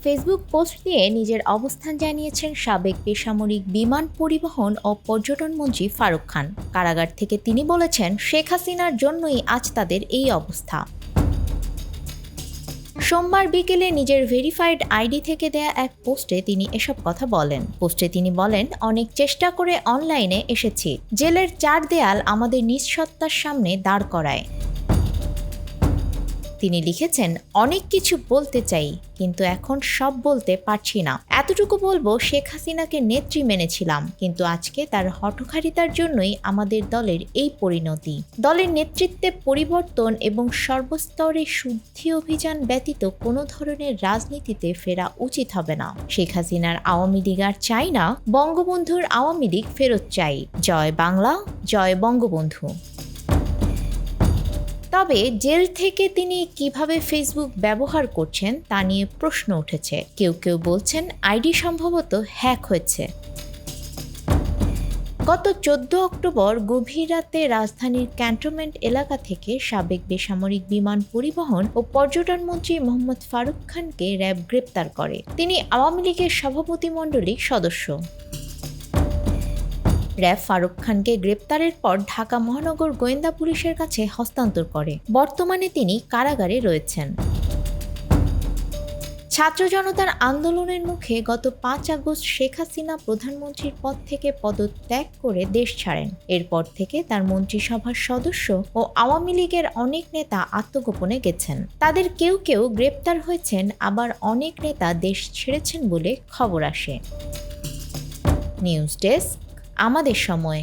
Facebook post দিয়ে নিজের অবস্থান জানিয়েছেন সাবেক বেসামরিক বিমান পরিবহন ও পর্যটন মন্ত্রী ফারুক খান। কারাগার থেকে তিনি বলেছেন, শেখ হাসিনার জন্যই আজ তাদের এই অবস্থা। সোমবার বিকেলে নিজের ভেরিফাইড আইডি থেকে দেয়া এক পোস্টে তিনি এসব কথা বলেন। পোস্টে তিনি বলেন, অনেক চেষ্টা করে অনলাইনে এসেছি। জেলের চার দেয়াল আমাদের নিঃসত্তার সামনে দাঁড় করায়। তিনি লিখেছেন, অনেক কিছু বলতে চাই, কিন্তু এখন সব বলতে পারছি না। এতটুকু বলবো, শেখ হাসিনাকে নেত্রী মেনেছিলাম, কিন্তু আজকে তার হঠকারিতার জন্যই আমাদের দলের এই পরিণতি। দলের নেতৃত্বে পরিবর্তন এবং সর্বস্তরে শুদ্ধি অভিযান ব্যতীত কোনো ধরনের রাজনীতিতে ফেরা উচিত হবে না। শেখ হাসিনার আওয়ামী লীগ আর চাই না, বঙ্গবন্ধুর আওয়ামী লীগ ফেরত চাই। জয় বাংলা, জয় বঙ্গবন্ধু। তবে জেল থেকে তিনি কিভাবে ফেসবুক ব্যবহার করছেন তা নিয়ে প্রশ্ন উঠেছে। কেউ কেউ বলছেন আইডি সম্ভবত হ্যাক হয়েছে। গত 14 অক্টোবর গভীর রাতে রাজধানীর ক্যান্টনমেন্ট এলাকা থেকে সাবেক বেসামরিক বিমান পরিবহন ও পর্যটন মন্ত্রী মোহাম্মদ ফারুক খানকে র্যাব গ্রেপ্তার করে। তিনি আওয়ামী লীগের সভাপতিমণ্ডলীর সদস্য। র্যাব ফারুক খানকে গ্রেপ্তারের পর ঢাকা মহানগর গোয়েন্দা পুলিশের কাছে হস্তান্তর করে। বর্তমানে তিনি কারাগারে রয়েছেন। ছাত্র জনতার আন্দোলনের মুখে গত 5 আগস্ট শেখ হাসিনা প্রধানমন্ত্রীর পদ থেকে পদত্যাগ করে দেশ ছাড়েন। এরপর থেকে তার মন্ত্রিসভার সদস্য ও আওয়ামী লীগের অনেক নেতা আত্মগোপনে গেছেন। তাদের কেউ কেউ গ্রেপ্তার হয়েছেন, আবার অনেক নেতা দেশ ছেড়েছেন বলে খবর আসে। নিউজ ডেস্ক, আমাদের সময়।